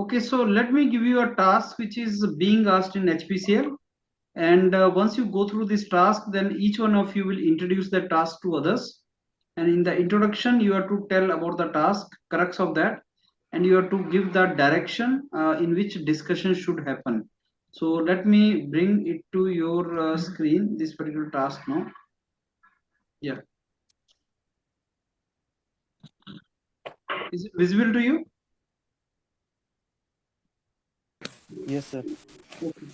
Okay, so let me give you a task which is being asked in HPCL. And once you go through this task, then each one of you will introduce the task to others. And in the introduction, you have to tell about the task, crux of that, and you have to give the direction in which discussion should happen. So let me bring it to your screen, this particular task now. Yeah. Is it visible to you? Yes, sir. Okay.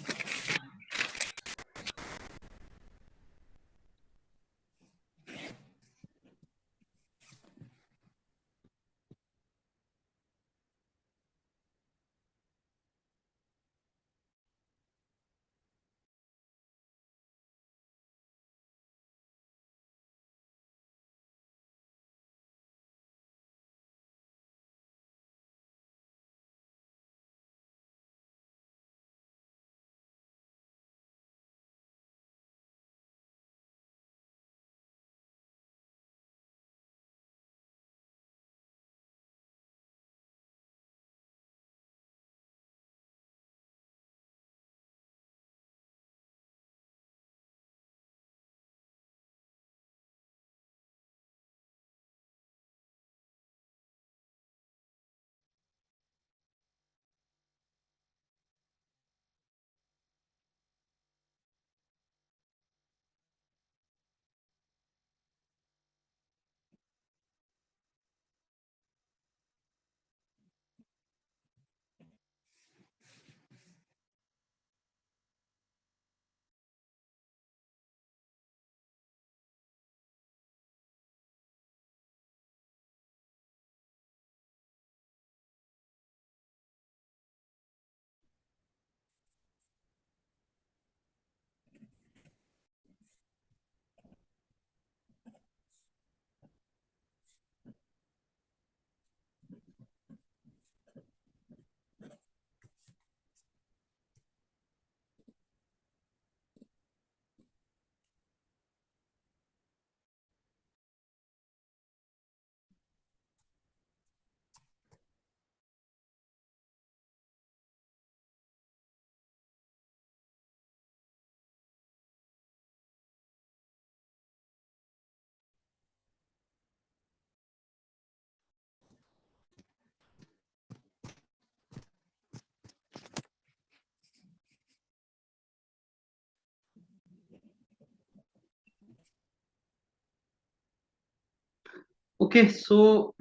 Okay, so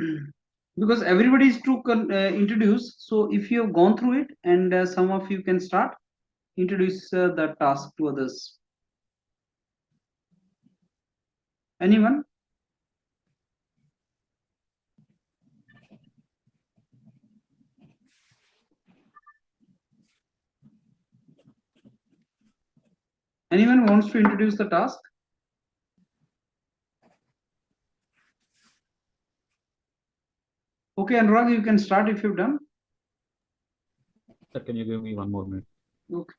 because everybody is to introduce, so if you have gone through it and some of you can start, introduce the task to others. Anyone? Anyone wants to introduce the task? Okay, Anurag, you can start if you've done. Sir, can you give me 1 more minute? Okay.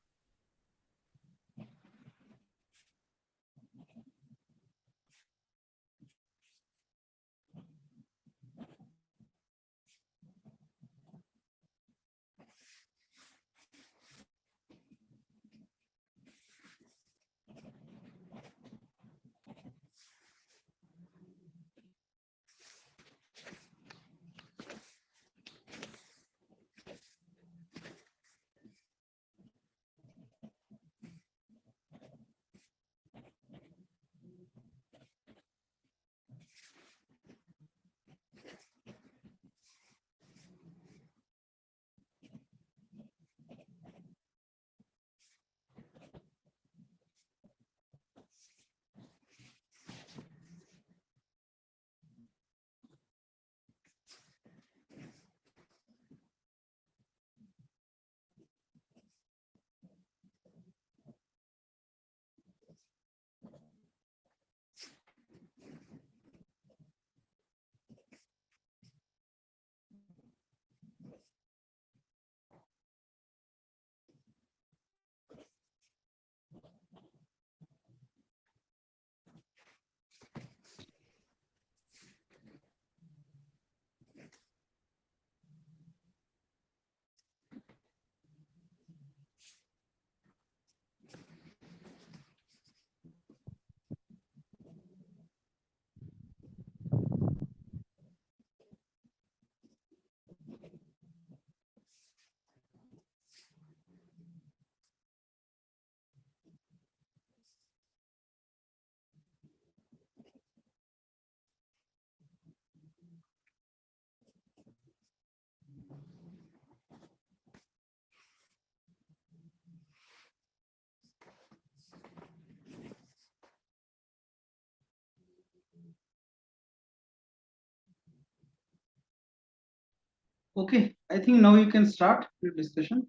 Okay, I think now you can start your discussion.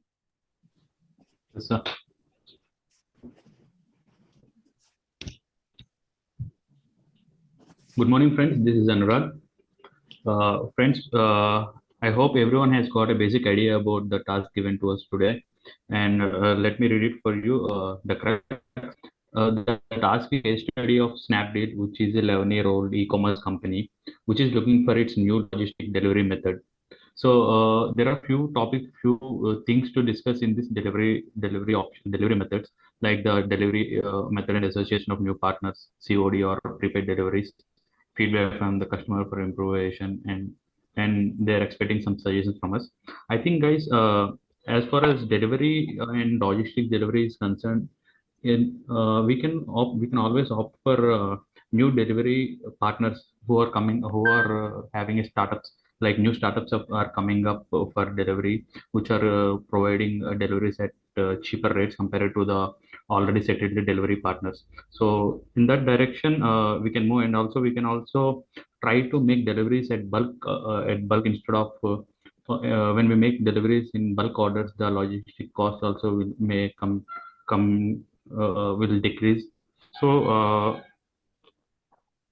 Yes, sir. Good morning, friends. This is Anurag. Friends, I hope everyone has got a basic idea about the task given to us today. And let me read it for you. The task is a study of Snapdeal, which is a 11-year-old e-commerce company, which is looking for its new logistic delivery method. So there are few things to discuss in this delivery methods, like the delivery method and association of new partners, COD or prepaid deliveries, feedback from the customer for improvement, and they're expecting some suggestions from us. I think, guys, as far as delivery and logistic delivery is concerned, we can always opt for new delivery partners who are having a startups, like new startups are coming up for delivery, which are providing deliveries at cheaper rates compared to the already settled delivery partners. So in that direction, we can move, and also we can also try to make deliveries at bulk instead of when we make deliveries in bulk orders, the logistic cost also may come will decrease. So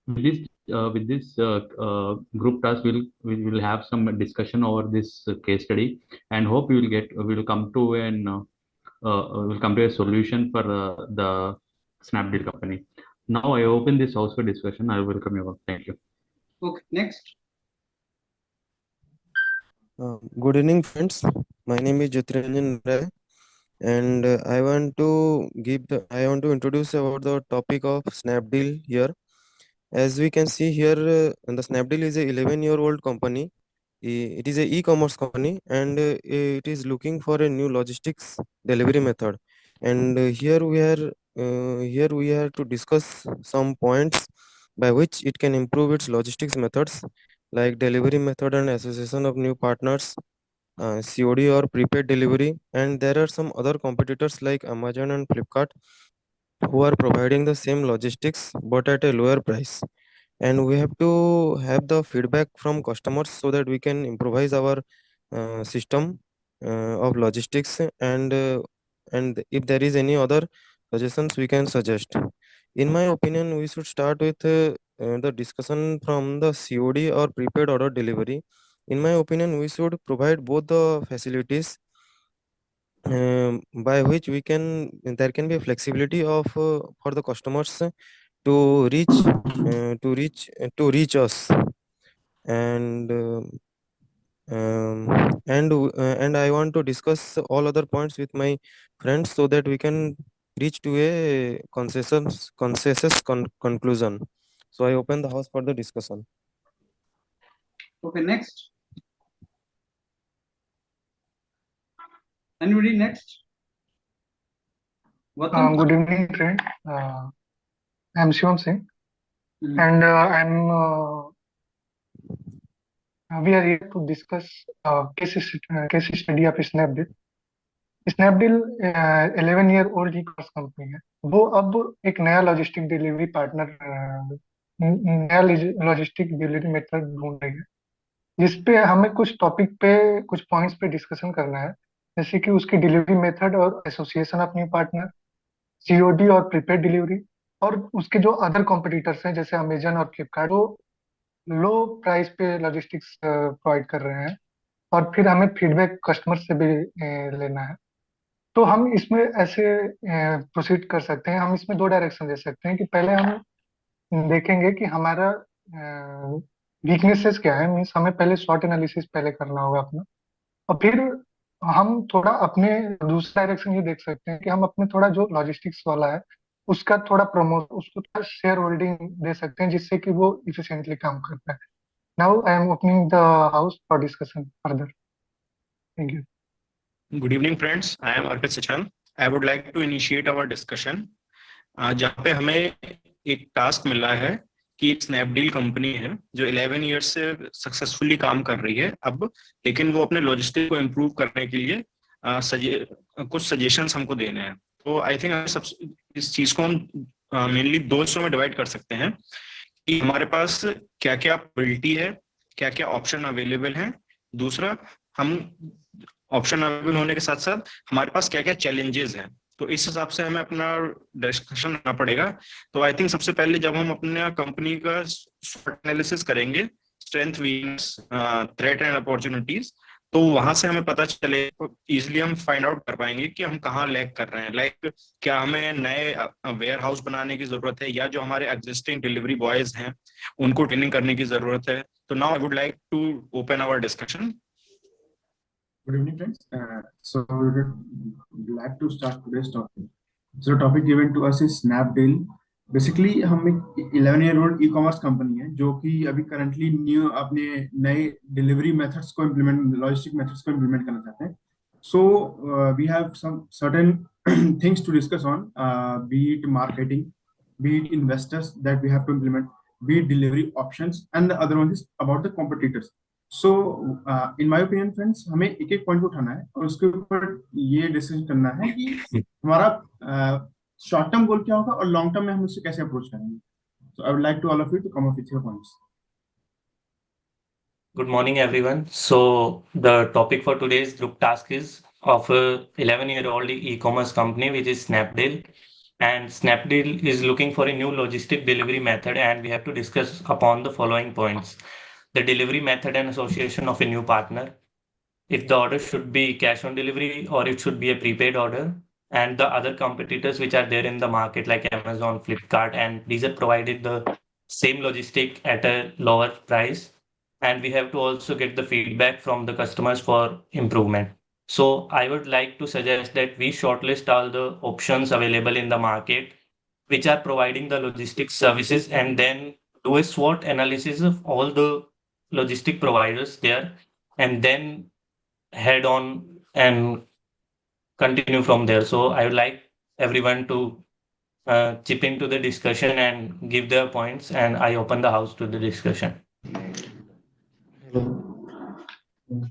with this group task, we will have some discussion over this case study, and hope we will come to will come to a solution for the Snapdeal company. Now I open this house for discussion. I welcome you all. Thank you. Okay, next. Good evening, friends. My name is Jyotiranjan Rai, and I want to introduce about the topic of Snapdeal here. As we can see here, the Snapdeal is a 11-year-old company. It is a e-commerce company, and it is looking for a new logistics delivery method. And here we are to discuss some points by which it can improve its logistics methods, like delivery method and association of new partners, COD or prepaid delivery. And there are some other competitors like Amazon and Flipkart who are providing the same logistics but at a lower price. And we have to have the feedback from customers so that we can improvise our system of logistics, and if there is any other suggestions we can suggest. In my opinion, we should start with the discussion from the COD or prepaid order delivery. In my opinion, we should provide both the facilities, by which we can there can be a flexibility of for the customers to reach us. And um, um, and I want to discuss all other points with my friends so that we can reach to a conclusion. So I open the house for the discussion. Okay, next. Anybody next? Vatam? Good evening, friend. I'm Shivam Singh, and we are here to discuss case study of Snapdeal. Snapdeal 11-year-old e-commerce company है. वो अब एक नया logistic delivery partner, नया logistic delivery method ढूंढ रही है, जिसपे हमें कुछ टॉपिक पे कुछ पॉइंट्स पे डिस्कशन करना है, जैसे कि उसकी डिलीवरी मेथड और association of new partner, COD और प्रीपेड डिलीवरी, और उसके जो अदर कॉम्पिटिटर्स हैं जैसे अमेजन और फ्लिपकार्ट, वो लो प्राइस पे लॉजिस्टिक्स प्रोवाइड कर रहे हैं, और फिर हमें फीडबैक कस्टमर से भी लेना है. तो हम इसमें ऐसे प्रोसीड कर सकते हैं. हम इसमें दो डायरेक्शन दे सकते हैं कि पहले हम देखेंगे कि हमारा वीकनेसेस क्या है. मीन्स हमें पहले शॉर्ट एनालिसिस पहले करना होगा अपना, और फिर हम थोड़ा अपने दूसरा डायरेक्शन ये देख सकते हैं कि हम अपने थोड़ा जो लॉजिस्टिक्स वाला है उसका थोड़ा उसको थोड़ा शेयर होल्डिंग दे सकते हैं, जिससे कि वो इफिशिएंटली काम कर पाए. Now I am opening the house for discussion further. Thank you. Good evening, friends. I am Arpit Sachan. I would like to initiate our discussion. जहाँ पे हमें एक टास्क मिला है कि एक स्नैपडील कंपनी है जो 11 ईयर्स से सक्सेसफुली काम कर रही है अब, लेकिन वो अपने लॉजिस्टिक को इम्प्रूव करने के लिए कुछ सजेशंस हमको देने हैं. तो आई थिंक इस चीज को हम मेनली दो हिस्सों में डिवाइड कर सकते हैं कि हमारे पास क्या क्या पॉसिबिलिटी है, क्या क्या ऑप्शन अवेलेबल हैं. दूसरा, हम ऑप्शन अवेलेबल होने के साथ साथ हमारे पास क्या क्या चैलेंजेस हैं, तो इस हिसाब से हमें अपना डिस्कशन करना पड़ेगा। तो आई थिंक सबसे पहले जब हम अपने कंपनी का SWOT एनालिसिस करेंगे, strength weakness threat and opportunities, तो वहां से हमें पता चले, इजिली हम फाइंड आउट कर पाएंगे कि हम कहाँ लैग कर रहे हैं। लाइक क्या हमें नए वेयर हाउस बनाने की जरूरत है, या जो हमारे एग्जिस्टिंग डिलीवरी बॉयज हैं उनको ट्रेनिंग करने की जरूरत है। तो now I would like to open our discussion. Good evening, friends. So we would like to start today's topic. So the topic given to us is Snapdeal. Basically, हम एक 11-year-old e-commerce company है जो कि अभी currently new अपने नए delivery methods को implement, logistic methods को इम्प्लीमेंट करना चाहते हैं. So we have some certain things to discuss on, be it marketing, be it investors that we have to implement, be it delivery options, and the other one is about the competitors. So in my opinion friends, हमें एक एक point उठाना है और उसके ऊपर ये discussion करना है कि हमारा शॉर्ट टर्म गोल क्या होगा और लॉन्ग टर्म में हम उससे कैसे अप्रोच करेंगे. So I would like to all of you to come up with your points. Good morning, everyone. So the topic for today's group task is of a 11-year-old e-commerce company, which is Snapdeal. And Snapdeal is looking for a new logistic delivery method, and we have to discuss upon the following points: the delivery method and association of a new partner, if the order should be cash on delivery or it should be a prepaid order, and the other competitors which are there in the market like Amazon, Flipkart, and these are provided the same logistic at a lower price. And we have to also get the feedback from the customers for improvement. So I would like to suggest that we shortlist all the options available in the market which are providing the logistics services, and then do a SWOT analysis of all the logistic providers there, and then head on and continue from there. So I would like everyone to chip into the discussion and give their points, and I open the house to the discussion.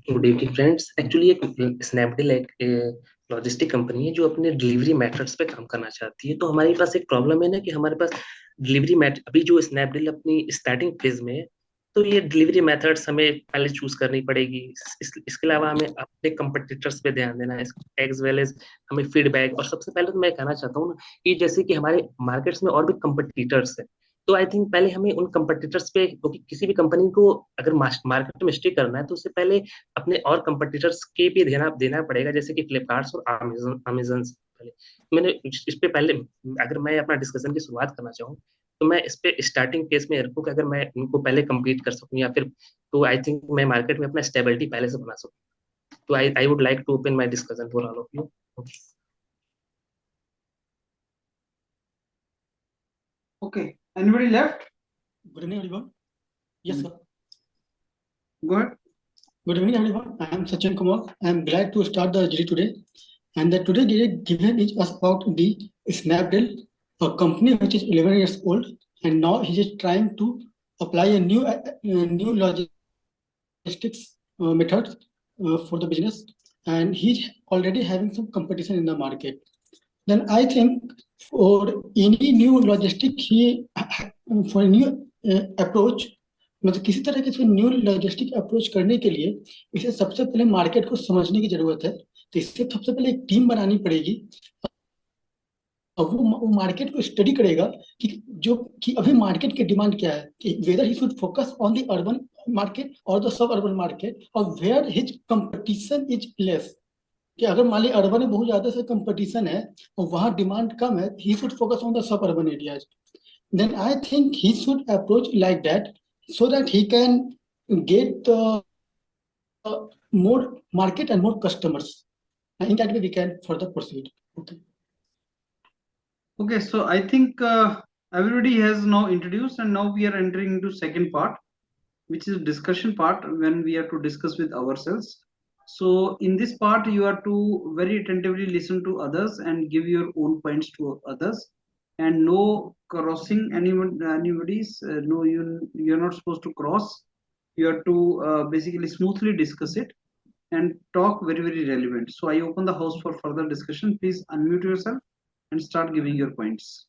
Good evening friends. Actually एक Snapdeal एक logistic company है जो अपने delivery methods पे काम करना चाहती है. तो हमारे पास एक प्रॉब्लम है ना कि हमारे पास डिलीवरी मेथड, अभी जो स्नैपडील अपनी स्टार्टिंग फेज में है, तो ये डिलीवरी मेथड्स हमें पहले चूज करनी पड़ेगी. इसके अलावा हमें अपने कंपटीटर्स पे ध्यान देना है, एज वेल एज हमें फीडबैक. और सबसे पहले तो मैं कहना चाहता हूँ कि जैसे कि हमारे मार्केट्स में और भी कंपटीटर्स है, तो आई थिंक पहले हमें उन कंपटीटर्स पे, क्योंकि किसी भी कंपनी को अगर मार्केट में स्टे करना है तो उससे पहले अपने और कंपटीटर्स के भी ध्यान देना पड़ेगा, जैसे कि फ्लिपकार्ट और अमेजन. मैंने इस पे पहले, अगर मैं अपना डिस्कशन की शुरुआत करना चाहूँ तो मैं इस पे स्टार्टिंग फेज में रखूँ कि अगर मैं उनको पहले कंप्लीट कर सकूँ या फिर, तो आई थिंक मैं मार्केट में अपना स्टेबिलिटी पहले से बना सकूँ. तो I would like to open my discussion for all of you. Okay. Anybody left? Good evening, everyone. Yes, sir. Go ahead. Good evening, everyone. I am Sachin Kumar. I am glad to start the GD today. And the today GD given is about the Snapdeal, a company which is 11 years old, and now he is trying to apply a new logistics method for the business, and he's already having some competition in the market. Then I think for any new logistic, for a new approach, मतलब किसी तरह के new logistic approach करने के लिए इसे सबसे पहले मार्केट को समझने की जरूरत है. तो इससे सबसे पहले एक टीम बनानी पड़ेगी और वो मार्केट को स्टडी करेगा कि अभी मार्केट की डिमांड क्या है, कि whether he should focus on the urban market और द सब अर्बन मार्केट, और where his competition is less. कि अगर मान लीजिए अर्बन में बहुत ज्यादा से कंपटीशन है और वहां डिमांड कम है, ही should focus on the sub urban areas. Then I think he should approach like that so that he can get more market and more customers. And in that way, we can further proceed. Okay. Okay, so I think everybody has now introduced, and now we are entering into second part, which is discussion part, when we have to discuss with ourselves. So in this part, you are to very attentively listen to others and give your own points to others, and no crossing anybody's. No, you're not supposed to cross. You have to basically smoothly discuss it and talk very, very relevant. So I open the house for further discussion. Please unmute yourself and start giving your points.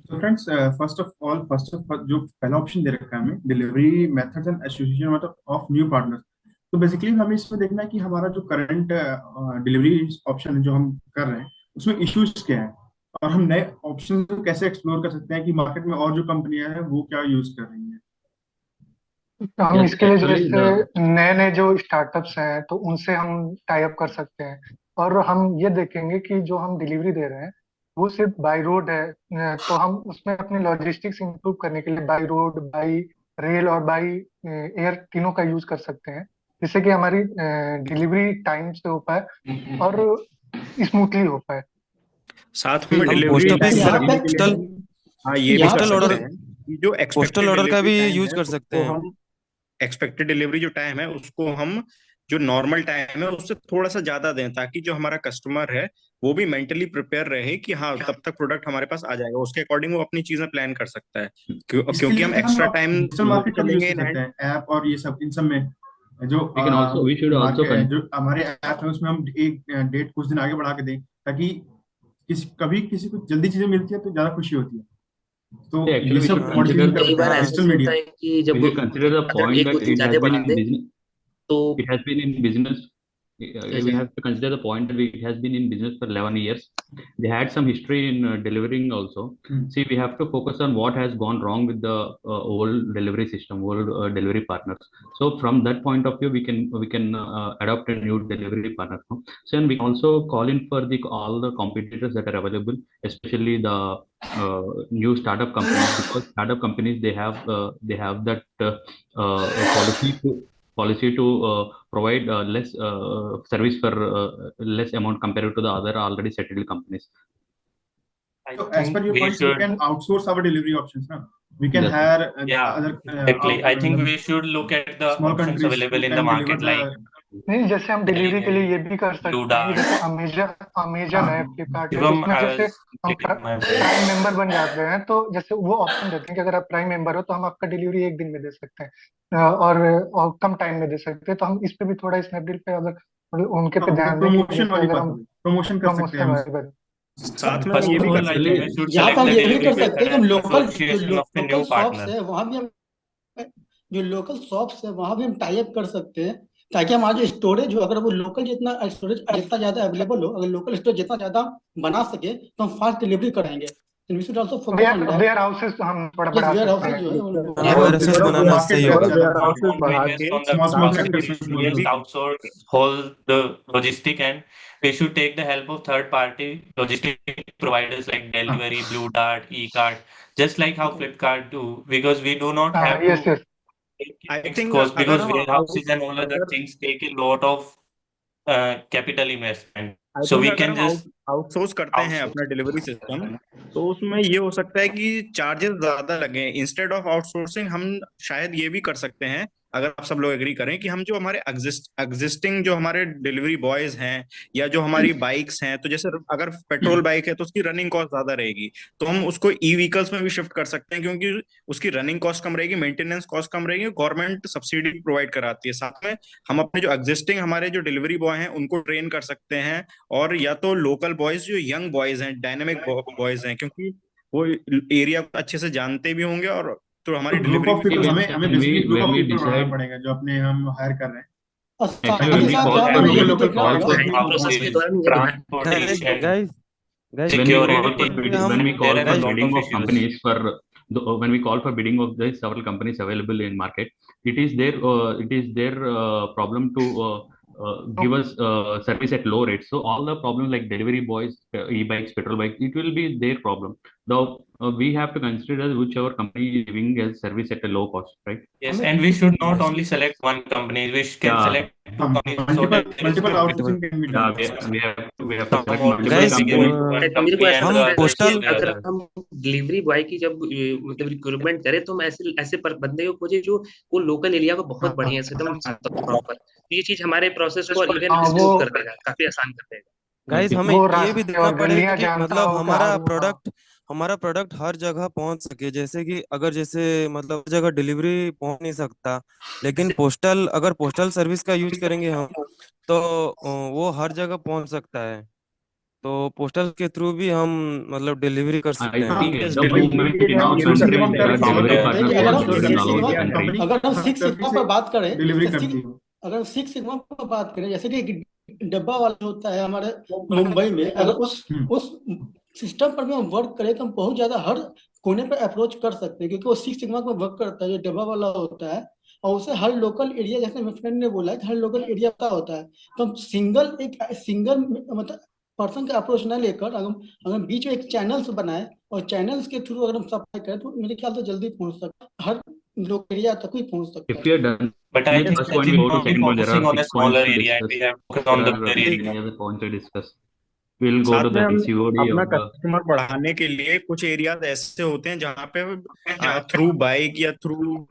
So friends, first of all, जो पहला option दे रखा है हमें, delivery methods and association मतलब of new partners. तो basically हमें इसमें देखना है कि हमारा जो करंट डिलीवरी ऑप्शन जो हम कर रहे हैं उसमें इश्यूज क्या है, और हम नए ऑप्शन को कैसे एक्सप्लोर कर सकते हैं कि मार्केट में और जो कंपनियां हैं वो क्या यूज कर रही हैं। तो हम Yes, इसके लिए actually जैसे नए नए जो स्टार्टअप्स हैं तो उनसे हम टाई अप कर सकते हैं, और हम ये देखेंगे कि जो हम डिलीवरी दे रहे हैं वो सिर्फ बाई रोड है, तो हम उसमें अपने लॉजिस्टिक्स इंप्रूव करने के लिए बाई रोड, बाई रेल और बाई एयर तीनों का यूज कर सकते हैं, जिससे कि हमारी डिलीवरी टाइम से हो पाए और स्मूथली हो पाए। साथ में हम डिलीवरी पोस्ट ऑफिस टाइम यहाँ बढ़ाने पर के लिए पोस्टल हम हाँ ये भी यहाँ कर पोस्टल सकते ऑर्डर हैं कि जो पोस्टल एक्सपेक्टेड ऑर्डर का डिलीवरी भी टाइम यूज है कर सकते उसको हैं। हम एक्सपेक्टेड डिलीवरी जो टाइम है उसको हम जो नॉर्मल टाइम है उससे थोड़ा सा ज्यादा दें, ताकि जो हमारा कस्टमर है वो भी मेंटली प्रिपेयर रहे कि हाँ तब तक प्रोडक्ट हमारे पास आ जाएगा, उसके अकॉर्डिंग वो अपनी चीजें प्लान कर सकता है। इसके क्योंकि लिए हम हम एक्स्ट्रा टाइम डिजिटल मार्केट का भी यूज चलेंगे कर इन सकते हैंड। हैं, ऐप और ये सब इन सब में जो we should also मार्केट जो हमारे ऐप है उसमें हम एक डेट कुछ दिन आगे बढ़ा के दें, ताकि कभी किसी को जल्दी चीजें मिलती है तो ज्यादा खुशी होती है। तो actually ये we should सब consider मॉडिफिकेशन कर the कई सकते बार हैं ऐसा point डिजिटल भी मीडिया। होता है कि we जब should consider the अगर point एक दो that दिन it ज्यादा has been बढ़ा in दे business. तो It has been in business. We जैसे have to consider the point that it has been in business for 11 years. They had some history in delivering also. See, we have to focus on what has gone wrong with the old delivery system, old delivery partners. So from that point of view, we can adopt a new delivery partner. No? So and we can also call in for the all the competitors that are available, especially the new startup companies, because startup companies they have that policy to provide less service for less amount compared to the other already settled companies. I So as per think your we points, we should, can outsource our delivery options. Now we can Yes, hire yeah, other exactly. I think we should look at the small options countries available who in the can deliver market, like the नहीं, जैसे हम delivery के लिए Delivery, ये भी कर Blue सकते हैं कि Dart. जैसे अमेजन अमेजन है, फ्लिपकार्ट है, Shivam, इसमें I जैसे was हम completing my prime voice. Member बन जाते हैं तो जैसे वो ऑप्शन देते हैं कि अगर आप प्राइम मेंबर हो तो हम आपका डिलीवरी एक दिन में दे सकते हैं, और कम टाइम में दे सकते हैं। तो हम इस पे भी थोड़ा स्नैपडील पे अगर मतलब उनके पे ध्यान दें कि प्रमोशन जैसे वाली अगर बात हम होगी, प्रमोशन कर सकते हैं प्रमोशन हम। वाले बन साथ में हम First ये of भी कर all, I सकते think हैं। we should यहाँ select पर the ये भी delivery कर सकते हैं कि हम method and local association of a local new shops partner. है वहां भी हम टाई अप कर सकते हैं, ताकि हमारा जो स्टोरेज हो, अगर वो लोकल जितना स्टोरेज जितना ज्यादा अवेलेबल हो, अगर लोकल स्टोरेज जितना ज्यादा बना सके तो हम फास्ट डिलीवरी कराएंगे। We should also focus on that. Warehouses हम थोड़ा यस, बढ़ा वेयर सकते हाउसेज हैं। जो है वो हाँ, वायरसेस थोड़ा बनाना मार्केट सही पे होगा। ज्यादा वेयर ध्यान हाउसेस दें। बढ़ा Based के on the Small product, sectors में we small just outsource whole the logistic, and we should take the help of third party logistic providers like Delivery, Blue Dart, eCart, just like how Flipkart do, because we do not have to yes yes take I fixed think cost, अगर because हम warehouses and all other अगर things take a lot of capital investment. I So think we अगर can हम just outsource करते हैं outsource. अपना delivery system, तो उसमें ये हो सकता है कि चार्जेस ज्यादा लगे। इंस्टेड ऑफ आउटसोर्सिंग हम शायद ये भी कर सकते हैं, अगर आप सब लोग एग्री करें, कि हम जो हमारे एग्जिस्टिंग जो हमारे डिलीवरी बॉयज हैं या जो हमारी बाइक्स हैं, तो जैसे अगर पेट्रोल बाइक है तो उसकी रनिंग कॉस्ट ज्यादा रहेगी, तो हम उसको ई व्हीकल्स में भी शिफ्ट कर सकते हैं, क्योंकि उसकी रनिंग कॉस्ट कम रहेगी, मेंटेनेंस कॉस्ट कम रहेगी, गवर्नमेंट सब्सिडी प्रोवाइड कराती है। साथ में हम अपने जो एग्जिस्टिंग हमारे जो डिलीवरी बॉय हैं उनको ट्रेन कर सकते हैं, और या तो लोकल बॉयज जो यंग बॉयज हैं, डायनेमिक बॉयज हैं, क्योंकि वो एरिया को अच्छे से जानते भी होंगे, और तो हमारी तो ग्रुप डिलीवरी ऑफ भी पीपल, अच्छे हमें से हमें when we basically group when of we people बढ़ाना decide पड़ेगा जो अपने हम हायर कर रहे हैं। और actually साथ when ही we साथ call यहाँ for हमें ये लोकल भी लोकल देखना All पीपल the पड़ेगा। को process के भी दौरान ये देखना guys transportation, guys when we call for security, हम when we call there are for a guys lot bidding of of issues. companies for when we call for bidding of the several companies available in market, it is their problem to give us service at low rates. So all the problems like delivery boys, e-bikes, petrol bikes, it will be their problem. Though we have to consider whichever company is giving us service at a low cost, right? Yes, हमें and we should not yes only select one company. We can Yeah, select two companies so multiple that there is multiple competition. multiple outsourcing can be yeah, done. we have to Some select want to multiple guys begin with companies. one हम company and the others postal with the अगर other. हम delivery boy की जब मतलब recruitment करें तो हम ऐसे ऐसे बंदे को खोजे जो वो लोकल एरिया को बहुत बढ़िया से एकदम प्रॉपर, ये चीज हमारे प्रोसेस को इवन वो स्मूथ कर देगा, काफी आसान कर देगा। गाइस हमें वो ये भी रास्ते देखना और पड़ेगा गलियां कि जानता मतलब हो कि हमारा प्रोडक्ट हर जगह पहुंच सके। जैसे कि अगर जैसे मतलब हर जगह डिलीवरी पहुंच नहीं सकता, लेकिन पोस्टल सर्विस का यूज करेंगे हम तो वो हर जगह पहुंच सकता है। तो पोस्टल के थ्रू भी हम मतलब डिलीवरी कर सकते I हैं। think at Yes, the moment ये in है, all ये भी countries confirm there are करें delivery कि partners देखिए, who अगर are हम present six all over sigma the country. Company अगर हम हर सिक्स सिग्मा सर्विस पर बात करें डिलीवरी जैसे करती हो। अगर हम सिक्स सिग्मा पर बात करें, जैसे कि एक डब्बा वाला होता है हमारे मुंबई में, अगर उस सिस्टम पर भी हम वर्क करें तो हम बहुत ज्यादा हर कोने पर अप्रोच कर सकते हैं, क्योंकि वो सिक्स सिग्मा पर वर्क करता है, जो डब्बा वाला होता है, और उसे हर लोकल एरिया, जैसे मेरे फ्रेंड ने बोला कि हर लोकल एरिया का होता है, तो हम सिंगल मतलब पर्सन का अप्रोच ना लेकर अगर बीच में एक चैनल्स बनाए और चैनल्स के थ्रू अगर हम सप्लाई करें, तो मेरे ख्याल से जल्दी पहुंच सकता है, हर लोग एरिया तक ही पहुंच सकता If है। we are done But I with think first I point, we think go to we're only second point. There focusing are on a 6 points smaller to area and discuss. we have to focus There on the are bigger many area. other points to discuss. We'll go साथ to में the हम COD अपना of the customer बढ़ाने के लिए कुछ areas ऐसे होते हैं जहाँ पे थ्रू बाइक या थ्रू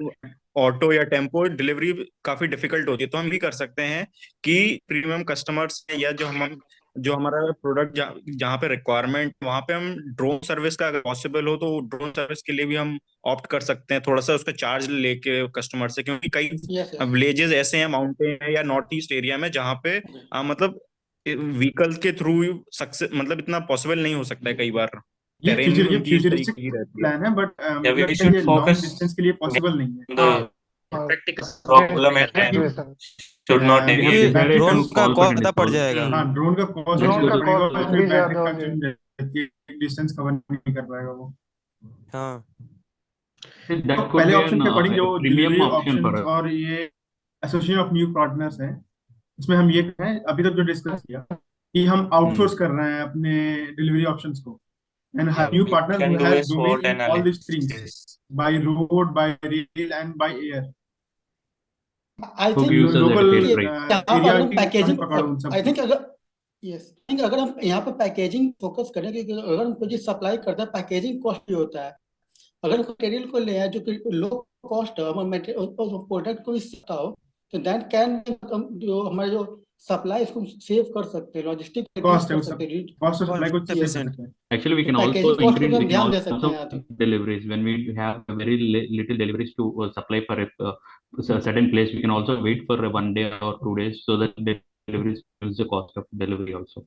ऑटो या टेम्पो डिलीवरी काफी डिफिकल्ट होती है, तो हम भी कर सकते हैं कि प्रीमियम कस्टमर्स या जो हमारा प्रोडक्ट जहाँ पे रिक्वायरमेंट, वहाँ पे हम ड्रोन सर्विस का अगर पॉसिबल हो तो ड्रोन सर्विस के लिए भी हम ऑप्ट कर सकते हैं, थोड़ा सा उसका चार्ज लेके कस्टमर से, क्योंकि कई यस विलेजेस ऐसे हैं माउंटेन है या नॉर्थ ईस्ट एरिया में जहाँ पे मतलब व्हीकल के थ्रू सक्सेस मतलब इतना पॉसिबल नहीं हो सकता है, कई बार ये टेरेन भी उनकी इस फ्यूचरिस्टिक तरीके की रहती है। प्लान है, बट Yeah, मुझे we लगता है should ये लॉन्ग focus डिस्टेंस के लिए पॉसिबल नहीं है। the practical problem at hand situation. should not we have deviate. क्योंकि decided ड्रोन to का call for कॉस्ट 10 ज्यादा पड़ calls. जाएगा। हाँ, ड्रोन का कॉस्ट Let's ड्रोन go का to कॉस्ट पड़ेगा, भी उसमें ज्यादा बैटरी हो कंज्यूम जाएगा। रहती है, डिस्टेंस कवर नहीं कर पाएगा वो। हाँ, तो That could पहले be ऑप्शन an के अकॉर्डिंग जो premium delivery option for options us. और ये एसोसिएशन ऑफ न्यू पार्टनर्स है, इसमें हम ये कहें अभी तक जो डिस्कस किया कि हम आउटसोर्स कर रहे हैं अपने डिलीवरी ऑप्शंस को, and Yeah, new we partner can who do a has domain SWOT in all this things analysis. By road, bye rail and by air, I Who think gives us a local fair कि price? यहाँ पर area अगर हम की packaging, पकड़ उन I think सबको। अगर यस अगर हम यहाँ पर पैकेजिंग फोकस करें, क्योंकि अगर हम कोई चीज सप्लाई करते हैं, पैकेजिंग कॉस्ट भी होता है। अगर हम मटेरियल को ले आए जो कि लो कॉस्ट है, प्रोडक्ट को भी सीखता हो, तो दैट कैन जो हमारे जो सप्लाई इसको सेव कर सकते हैं, लॉजिस्टिक रिड्यूस कॉस्ट है कर वो सब, सकते हैं, कॉस्ट ऑफ सप्लाई को सेव कर 50%। सकते हैं। Actually, we तो can also packaging cost per भी increase. हम We can ध्यान दे सकते हैं also यहाँ तक। deliveries when we have very little deliveries to supply for a certain place. We can also wait for 1 day or 2 days so that the deliveries reduce the cost of delivery also.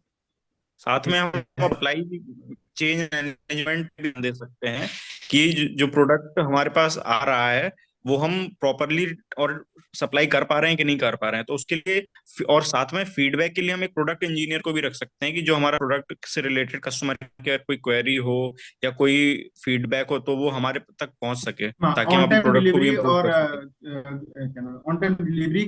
साथ में हम apply change management भी दे सकते हैं कि जो product हमारे पास आ रहा है वो हम प्रॉपरली और सप्लाई कर पा रहे हैं कि नहीं कर पा रहे हैं, तो उसके लिए और साथ में फीडबैक के लिए हम एक प्रोडक्ट इंजीनियर को भी रख सकते हैं कि जो हमारा प्रोडक्ट से रिलेटेड कस्टमर के कोई क्वेरी हो या कोई फीडबैक हो तो वो हमारे तक पहुंच सके, हाँ, ताकि हम ऑन अपने टाइम प्रोडक्ट को भी डिलीवरी इम्प्रूव और कर सके। ऑन टाइम डिलीवरी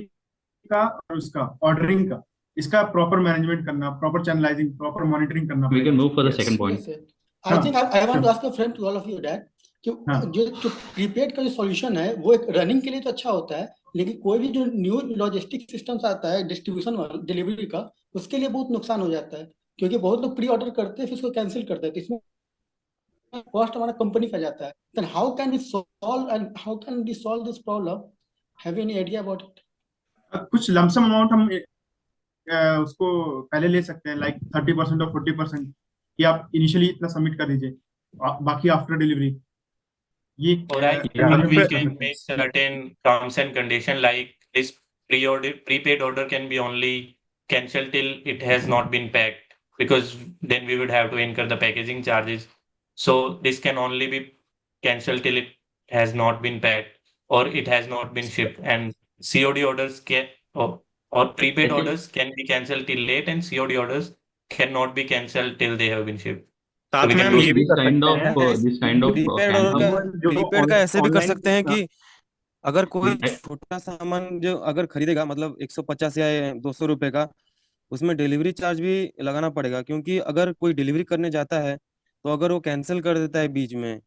का और उसका ऑर्डरिंग का, इसका प्रॉपर मैनेजमेंट करना, प्रॉपर चैनलाइजिंग, प्रॉपर मॉनिटरिंग करना We can पड़ेगा। move for the Yes. second point. Yes I हाँ, think I want to sure. Ask a friend to all of you that कि हाँ, जो प्रीपेड का जो सॉल्यूशन है वो एक रनिंग के लिए तो अच्छा होता है, लेकिन कोई भी जो न्यू लॉजिस्टिक सिस्टम्स आता है डिस्ट्रीब्यूशन वाला डिलीवरी का, उसके लिए बहुत नुकसान हो जाता है, क्योंकि बहुत लोग प्री ऑर्डर करते हैं फिर उसको कैंसिल करते हैं, तो इसमें कॉस्ट हमारा कंपनी का जाता है। Then how can we solve and how can we solve this problem? Have you any idea about it? कुछ लमसम अमाउंट हम उसको पहले ले सकते हैं, लाइक 30% और 40%, कि आप इनिशियली इतना सबमिट कर दीजिए, बाकी आफ्टर डिलीवरी ये Or I think यहाँ we पे कर can सकते हैं। make certain terms and condition like this prepaid order can be only cancelled till it has not been packed, because then we would have to incur the packaging charges. So this can only be cancelled till it has not been packed or it has not been shipped. And COD orders can or prepaid Actually, orders can be cancelled till late, and COD orders cannot be cancelled till they have been shipped. So we साथ में can हम do ये भी कर सकते हैं this kind of prepaid order का cancel. हम जो प्रीपेड का ऐसे भी कर ऑनलाइन सकते हैं कि अगर कोई I- छोटा सामान जो अगर खरीदेगा, मतलब 150 या 200 रुपए का, उसमें डिलीवरी चार्ज भी लगाना पड़ेगा, क्योंकि अगर कोई डिलीवरी करने जाता है तो अगर वो कैंसिल कर देता है बीच में,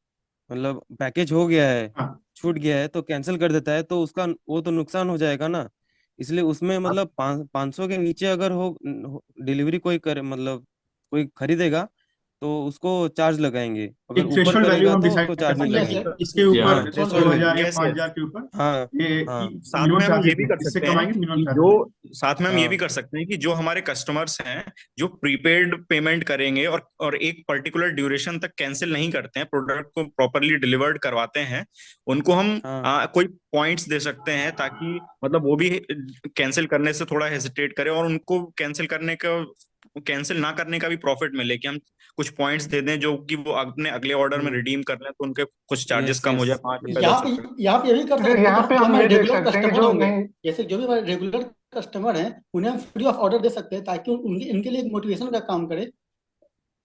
मतलब पैकेज हो गया है, हाँ, छूट गया है तो कैंसिल कर देता है, तो उसका वो तो नुकसान हो जाएगा ना। इसलिए उसमें मतलब 500 के नीचे अगर हो डिलीवरी कोई करे, मतलब कोई खरीदेगा तो उसको चार्ज लगाएंगे, अगर एक ऊपर थ्रेशोल्ड वैल्यू करेगा हम तो डिसाइड उसको कर चार्ज नहीं सकते हैं यस लगेगा। कि इसके Yeah. ऊपर हाँ, थ्रेशोल्ड 16,000 या यस 5,000 के ऊपर हाँ ये हाँ साथ मिनिमम में हम ये चार्जेस भी है, कर इससे सकते कम हैं आएंगे मिनिमम कि चार्जेस। साथ में हम ये हाँ भी कर सकते हैं कि जो हमारे कस्टमर्स हैं जो प्रीपेड पेमेंट करेंगे और एक पर्टिकुलर ड्यूरेशन तक कैंसिल नहीं करते हैं, प्रोडक्ट को प्रॉपरली डिलीवर्ड करवाते हैं, उनको हम हाँ कोई पॉइंट्स दे सकते हैं ताकि मतलब वो भी कैंसिल करने से थोड़ा हेजिटेट करें और उनको कैंसिल करने का वो कैंसिल ना करने का भी प्रॉफिट मिले, कि हम कुछ पॉइंट्स दे दें जो कि वो अपने अगले ऑर्डर में रिडीम कर लें, तो उनके कुछ चार्जेस Yes, कम हो जाए, yes. 5 रुपए यहाँ 10 पे रुपए। यहाँ पे ये भी कर सकते हैं यहाँ कि पे जो हम हमारे ये देख रेगुलर सकते हैं कि कस्टमर जो होंगे, नहीं जैसे जो भी हमारे रेगुलर कस्टमर हैं उन्हें हम फ्री ऑफ ऑर्डर दे सकते हैं, ताकि उनके इनके लिए एक मोटिवेशन का काम करे।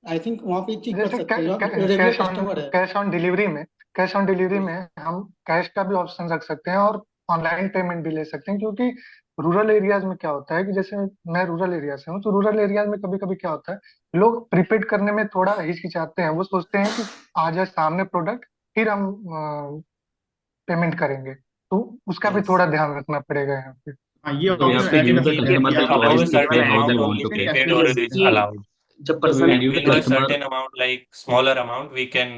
आई थिंक वहाँ पे एक चीज कर जैसे सकते हैं, जो रेगुलर कस्टमर है। कैश ऑन डिलीवरी में हम कैश का भी ऑप्शन रख सकते हैं और ऑनलाइन पेमेंट भी ले सकते हैं, क्योंकि रूरल एरियाज में क्या होता है कि जैसे मैं रूरल एरिया से हूँ, तो रूरल एरियाज में कभी कभी क्या होता है, लोग प्रीपेड करने में थोड़ा हिचकिचाते हैं। वो सोचते हैं कि आ जाए सामने प्रोडक्ट फिर हम पेमेंट करेंगे, तो उसका भी Yes. थोड़ा ध्यान रखना पड़ेगा यहाँ पे। हाँ, ये So we have option to add give कर the सकते हैं customer कि the आप Above a choice to certain pay how amount, they want only to pay. prepaid cash order is allowed. जब So we person will give the Below a customer. certain amount, like smaller amount, we can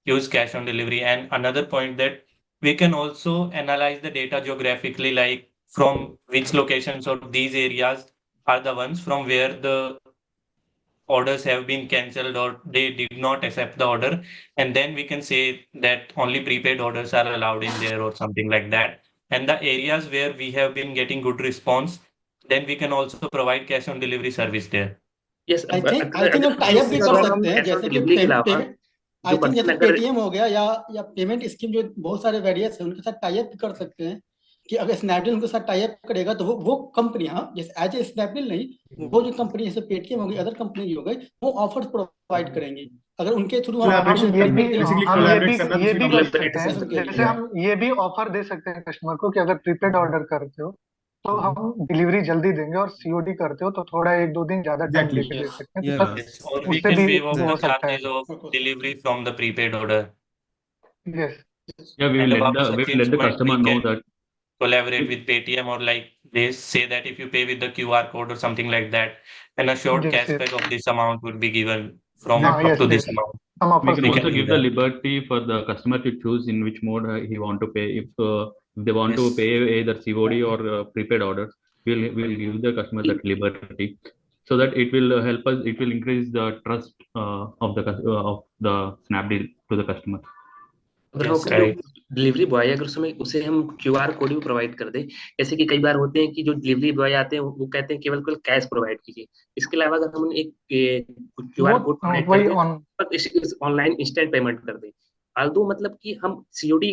use cash on delivery. And another point that we can also analyze the data geographically, like from which locations or these areas are the ones from where the orders have been cancelled or they did not accept the order, and then we can say that only prepaid orders are allowed in there or something like that. And the areas where we have been getting good response, then we can also provide cash on delivery service there. Yes I think हम tie up भी कर सकते हैं, जैसे कि payment, I think जैसे Paytm हो गया या पेमेंट स्कीम, जो बहुत सारे वेरियस है, उनके साथ टाई अप कर सकते हैं कि अगर स्नैपडील उनके साथ टाई अप करेगा तो वो कंपनी, हाँ जैसे एज ए स्नैपडील नहीं, वो जो कंपनी जैसे पेटीएम हो गई, अदर कंपनी हो गई, वो ऑफर्स प्रोवाइड करेंगे अगर उनके थ्रू हम Collaboration ये भी basically हम collaborate करना ये भी दूसरी कर company सकते से। हैं, जैसे हम ये भी ऑफर दे सकते हैं कस्टमर को कि अगर प्रीपेड ऑर्डर करते हो तो हम डिलीवरी जल्दी देंगे, और सीओडी करते हो तो थोड़ा 1-2 दिन ज्यादा टाइम Exactly. लेके दे सकते हैं, Yeah. तो तब Yes, or we उससे can भी waive off हो the सकता है। charges of delivery from the prepaid order. Yes Yeah, we will And let about the such we will let the instrument, customer we know can that. collaborate with Paytm, or like they say that if you pay with the QR code or something like that, and a short Yes, cashback yes. of this amount would be given from हाँ, up yes, to this yes. amount. हम We offers can We also can do give the that. liberty for the customer to choose in which mode he want to pay. If they want to Yes. pay either COD or prepaid orders, we'll give the customer that liberty, so that it will help us. It will increase the trust of the Snapdeal to the customer. अगर Yes, हम जो right. Delivery boy है, अगर उसे हम QR code भी provide कर दें, जैसे कि कई बार होते हैं कि जो डिलीवरी बॉय आते हैं वो कहते हैं केवल कैश प्रोवाइड कीजिए। इसके अलावा अगर हम एक क्यूआर कोड प्रोवाइड कर वही दें, पर ऑनलाइन इंस्टेंट पेमेंट कर दें, फालतू मतलब कि हम सीओडी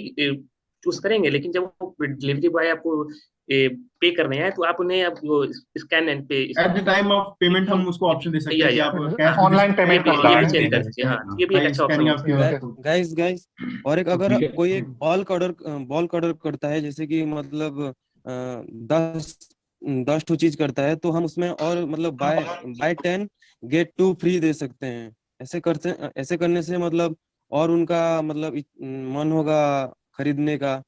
चूज करेंगे, लेकिन जब वो डिलीवरी बॉय आपको पे करने आए तो आप उन्हें अब स्कैन एंड पे At the time of payment हम उसको ऑप्शन दे सकते हैं कि आप कैश ऑनलाइन पेमेंट कर ये भी सकते चेंज कर सकते हैं। हाँ, ये भी एक अच्छा scanning option of QR code. Guys और एक अगर ठीक है। कोई एक बल्क ऑर्डर करता है, जैसे कि मतलब 10 ठो चीज करता है, तो हम उसमें और मतलब बाय 10 गेट 2 फ्री दे सकते हैं। ऐसे करने से मतलब और उनका मतलब मन होगा खरीदने का,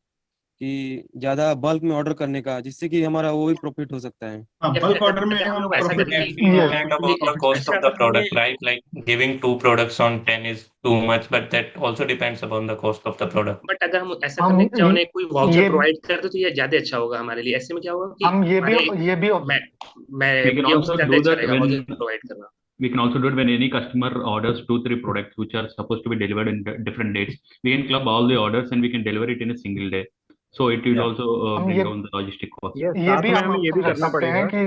कि ज्यादा बल्क में ऑर्डर करने का, जिससे कि हमारा वो भी प्रॉफिट हो सकता है। हाँ, बल्क ऑर्डर में हम हम लोग ऐसा प्रॉफिट करेंगे And we forget about the cost of the product, right? Like giving 2 products on 10 is too much, but that also depends upon the cost of the product. But अगर हम ऐसा हम करने के चाहे कोई वाउचर ये प्रोवाइड कर दे तो ये ज्यादा अच्छा होगा हमारे लिए। ऐसे में क्या होगा कि हम ये भी मैं We can ये also ज्यादा do अच्छा that रहेगा when वाउचर प्रोवाइड करना। we can also do it when any customer orders 2-3 products which are supposed to be delivered in different dates. We can club all the orders and we can deliver it in a single day. So it will also हम bring ये down the logistic cost. ये भी हम option रख सकते हैं कि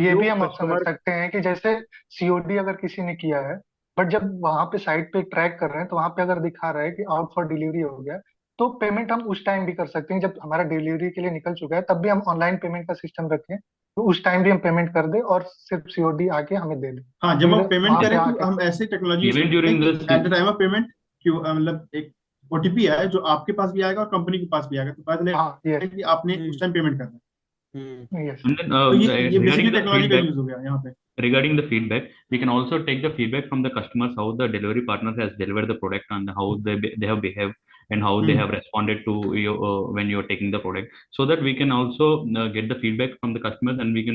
ये भी हम ऑप्शन रख सकते हैं कि जैसे सीओडी अगर किसी ने किया है, बट जब वहां पे साइट पे ट्रैक कर रहे हैं तो वहां पे अगर दिखा रहा है कि आउट फॉर डिलीवरी हो गया, तो पेमेंट हम उस टाइम भी कर सकते हैं। जब हमारा डिलीवरी के लिए निकल चुका है तब भी हम ऑनलाइन पेमेंट का सिस्टम रखें, तो उस टाइम भी हम पेमेंट कर दे और सिर्फ सीओडी आके हमें दे दे। हाँ, जब हम पेमेंट वहां पे करें तो आके हम ऐसे technology Even during this at the time of payment मतलब एक ओटीपी है जो आपके पास भी आएगा और कंपनी के पास भी आएगा, तो पता चलेगा कि आपने उस टाइम पेमेंट करना है। यस And then तो ये बेसिकली regarding the टेक्नोलॉजी का feedback, यूज हो गया यहाँ पे। regarding the feedback, we can also take the feedback from the customers, how the delivery partner has delivered the product and how they have behaved and how they have responded to you when you are taking the product, so that we can also get the feedback from the customers, and we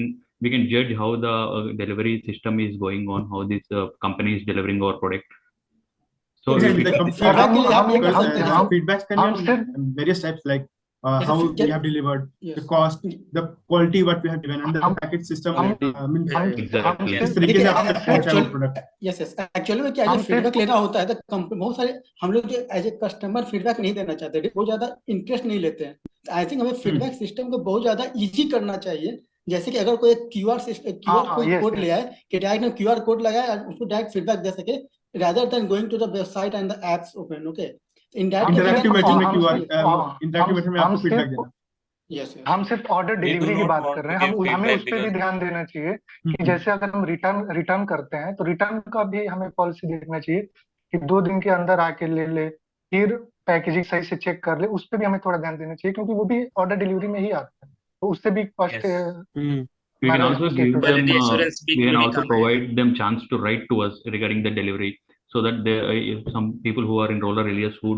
can judge how the delivery system is going on, how this company is delivering our product. So Exactly, the feedback के लिए आप ये कर सकते हैं, feedbacks can हम be सिर्फ on various types, like how we have delivered, the Yes. cost, the quality what we have given, and the package system. exactly. किस तरीके से आप तक पहुंचा वो प्रोडक्ट। यस एक्चुअली में क्या है, हम जब फीडबैक लेना होता है तो बहुत सारे हम लोग जो एज ए कस्टमर फीडबैक नहीं देना चाहते, बहुत ज्यादा इंटरेस्ट नहीं लेते हैं। आई थिंक हमें फीडबैक सिस्टम को बहुत ज्यादा इजी करना चाहिए, जैसे कि अगर कोई क्यूआर कोई कोड ले आए कि डायरेक्ट क्यूआर कोड लगाए और उसको डायरेक्ट फीडबैक दे सके rather than going to the website and the apps open. Okay, in that case interactive method में क्यूआर हम इंटरैक्टिव मेथड में आपको फीडबैक देना। yes, हम सिर्फ ऑर्डर We do डिलीवरी की not बात want कर to रहे हैं, give हमें feedback उस पर भी because ध्यान देना चाहिए कि जैसे अगर हम रिटर्न करते हैं तो रिटर्न का भी हमें पॉलिसी देखना चाहिए कि 2 दिन के अंदर आके ले ले, फिर पैकेजिंग सही से चेक कर ले, उस पर भी हमें थोड़ा ध्यान देना चाहिए क्योंकि वो भी ऑर्डर डिलीवरी में ही आता है, तो उससे भी cost yes. We can also give them, Quality assurance भी we can भी also काम है। provide them chance to write to us regarding the delivery, so that some people who are in rural areas who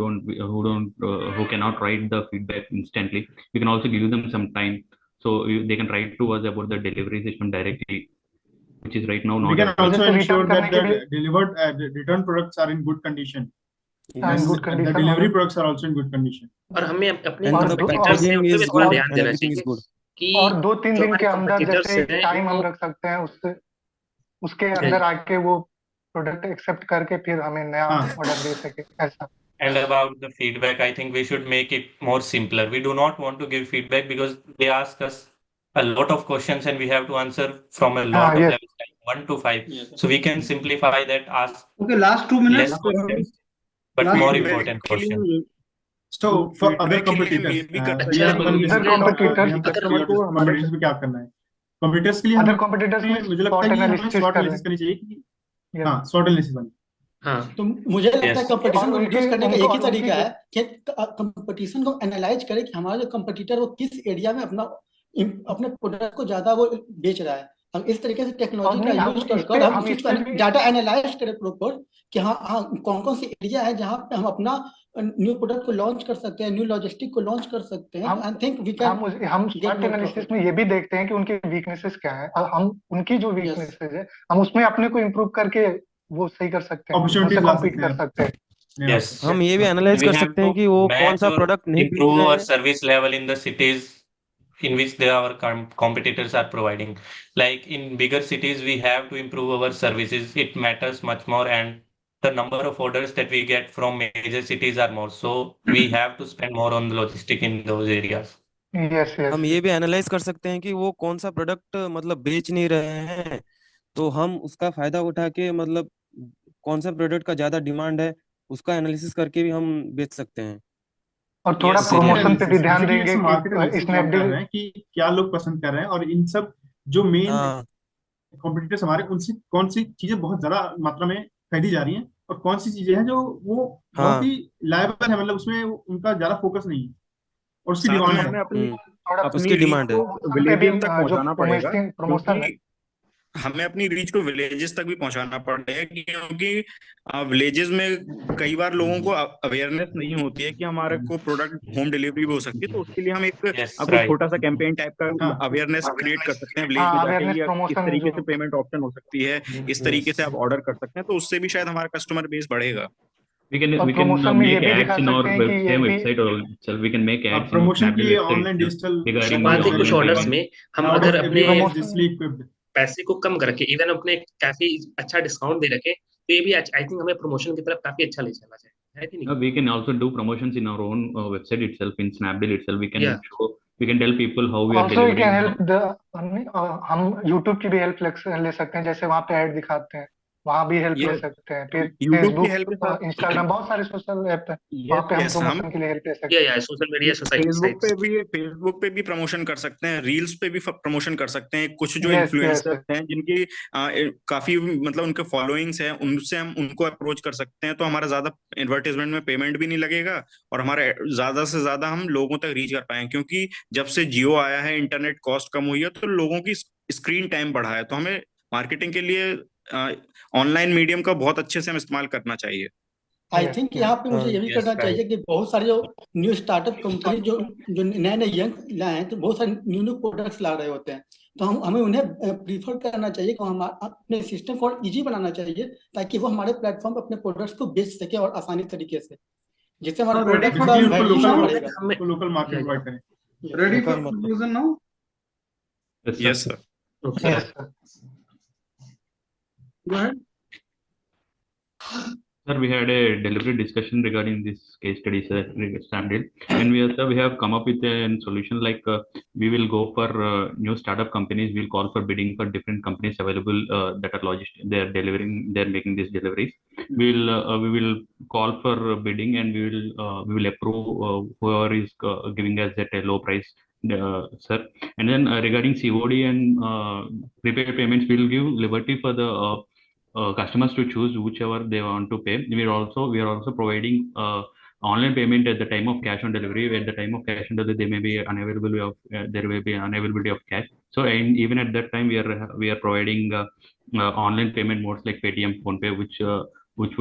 cannot write the feedback instantly, we can also give them some time, so they can write to us about the delivery system directly, which is right now We not can available. also जैसे ensure return that करने के the लिए delivered return products are in good condition. in And good the condition delivery और products are also in good condition. और हमें अपने And the competitors से packaging पे भी is थोड़ा good ध्यान and देना everything is चाहिए good. कि और 2-3 जो दिन हमारे के अंदर competitors जैसे एक हैं टाइम हम वो रख सकते हैं, उसके अंदर आके वो प्रोडक्ट एक्सेप्ट करके फिर हमें नया ऑर्डर दे सके ऐसा। And about the feedback, I think we should make it more simpler. We do not want to give feedback because they ask us a lot of questions and we have to answer from a lot of yes. levels, like 1 to 5. So we can simplify that, ask Okay, last 2 minutes. less questions, but Last more minute. important questions. So for other competitors, we have one Other discussion about competitors- we have talked about competitors पे क्या करना है। Competitors के लिए other हमें competitors में मुझे लगता है कि हमें एनालिसिस SWOT कर एनालिसिस करनी चाहिए कि Yes. हाँ SWOT एनालिसिस वाली। हाँ तो मुझे लगता है Yes. कंपटीशन को और रिड्यूस करने का उनको- एक ही उनकी तरीका जो- है कि कंपटीशन को एनालाइज करे कि हमारा जो कंपटीटर वो किस एरिया में अपने प्रोडक्ट को ज्यादा वो बेच रहा है। हम इस तरीके से टेक्नोलॉजी और का नहीं, हम यूज इस कर पे- हम हम उस इस चीज को पे भी- डाटा एनालाइज करें प्रॉपर कि हाँ कौन कौन सी एरिया है जहाँ पे हम अपना न्यू प्रोडक्ट को लॉन्च कर सकते हैं, न्यू लॉजिस्टिक को लॉन्च कर सकते हैं। आई थिंक वी कैन हम SWOT एनालिसिस में ये भी देखते हैं कि उनकी वीकनेसेस क्या है, और हम उनकी जो वीकनेसेस है हम उसमें अपने को इम्प्रूव करके वो सही कर सकते हैं, Opportunities उनसे ला कॉम्पीट सकते कर हैं। सकते हैं। Yes. हम ये भी एनालाइज We कर have सकते हैं to कि वो कौन match सा or प्रोडक्ट नहीं बेच improve रहे our हैं। service level in the cities in which our competitors are providing. Like in bigger cities, we have to improve our services. It matters much more, and the number of orders that we get from major cities are more. So we have to spend more on the logistic in those areas. Yes हम ये भी analyse कर सकते हैं कि वो कौन सा प्रोडक्ट मतलब बेच नहीं रहे हैं, तो हम उसका फायदा उठा के मतलब कौन सा प्रोडक्ट का ज्यादा डिमांड है उसका एनालिसिस करके भी हम बेच सकते हैं। और थोड़ा Yes, प्रमोशन पे भी ध्यान Basically, देंगे it's market कि analysis जो हम कर रहे हैं कि क्या लोग पसंद कर रहे हैं और इन सब जो मेन हाँ कॉम्पिटिटर्स हमारे उनसे कौन सी चीजें बहुत ज्यादा मात्रा में खरीदी जा रही हैं और कौन सी चीजें हैं जो वो बहुत हाँ ही लायबल है, मतलब उसमें उनका ज्यादा फोकस नहीं है और उसकी साथ डिमांड में है। हमें अपनी थोड़ा उसकी डिमांड है। विलेजेस तक जो पहुंचाना पड़ेगा, प्रमोशन है क्योंकि हमें अपनी रीच को विलेजेस तक भी पहुंचाना पड़ेगा, क्योंकि विलेजेस में कई बार लोगों को अवेयरनेस नहीं होती है कि हमारे को प्रोडक्ट होम डिलीवरी भी हो सकती है। तो उसके लिए हम एक Yes, आपको right. छोटा सा कैंपेन टाइप का हाँ। अवेयरनेस क्रिएट कर सकते हैं विलेज में जाके, अवेयरनेस या इस प्रमोशन तरीके जो से पेमेंट ऑप्शन हो सकती है, इस तरीके से आप ऑर्डर कर सकते हैं, तो उससे भी शायद हमारा कस्टमर बेस बढ़ेगा। We can और we can प्रमोशन में ये make भी ads दिखा in our सकते हैं कि ये same भी website or itself. We can make ads in promotion के Snapdeal लिए website online itself digital regarding शुरुआती the कुछ online ऑर्डर्स payment. में हम अगर अपने डिजिटली इक्विप्ड पैसे को कम करके इवन अपने काफी अच्छा डिस्काउंट दे रखे, तो ये भी आई थिंक हमें प्रमोशन की तरफ काफी अच्छा ले चला जाए, है कि नहीं? We can also do promotions in our own website itself, in Snapdeal itself. We can Yeah. show, we can tell people how we are also you can delivering. Help हम यूट्यूब की भी हेल्प ले सकते हैं, जैसे वहाँ पे add दिखाते हैं वहाँ भी हेल्प ले Yes. सकते हैं। फिर YouTube की help के फेसबुक साथ- इंस्टाग्राम बहुत सारे सोशल ऐप है, वहाँ पे हम yes, प्रमोशन के लिए हेल्प ले सकते हैं। या सोशल मीडिया सोसाइटी फेसबुक पे भी प्रमोशन कर सकते हैं, रील्स पे भी प्रमोशन कर सकते हैं। कुछ जो Yes, इन्फ्लुएंसर्स yes. हैं जिनकी काफी मतलब उनके फॉलोइंग्स हैं, उनसे हम उनको अप्रोच कर सकते हैं, तो हमारा ज्यादा एडवर्टाइजमेंट में पेमेंट भी नहीं लगेगा और हमारा ज्यादा से ज्यादा हम लोगों तक रीच कर पाएंगे। क्योंकि जब से जियो आया है, इंटरनेट कॉस्ट कम हुई है, तो लोगों की स्क्रीन टाइम बढ़ा है, तो हमें मार्केटिंग के लिए ऑनलाइन मीडियम का बहुत अच्छे से हम इस्तेमाल करना चाहिए। आई थिंक यहाँ पे मुझे ये भी Yes, करना right. चाहिए कि बहुत सारे जो न्यू स्टार्टअप कंपनी जो नए नए यंग लाए हैं, तो बहुत सारे न्यू न्यू प्रोडक्ट्स ला रहे होते हैं, तो हमें उन्हें प्रीफर करना चाहिए कि हम अपने सिस्टम को इजी बनाना चाहिए ताकि वो हमारे प्लेटफॉर्म पर अपने प्रोडक्ट्स को बेच सके और आसानी तरीके से, जिससे हमारा प्रोडक्ट का वैल्यूएशन बढ़ेगा। लोकल मार्केट प्रोवाइड करें। Ready for conclusion now? Yes sir. Yes, sir. Go ahead. Sir, we had a deliberate discussion regarding this case study, sir, Snapdeal, and we have come up with a solution like we will go for new startup companies. We'll call for bidding for different companies available that are logistic. They are delivering. They are making these deliveries. We will call for bidding, and we will approve whoever is giving us at a low price, sir. And then regarding COD and prepaid payments, we will give liberty for the customers to choose whichever they want to pay. We are also providing online payment at the time of cash on delivery. At the time of cash on delivery, there may be unavailability of cash. So and even at that time, we are providing online payment modes like Paytm, PhonePe, which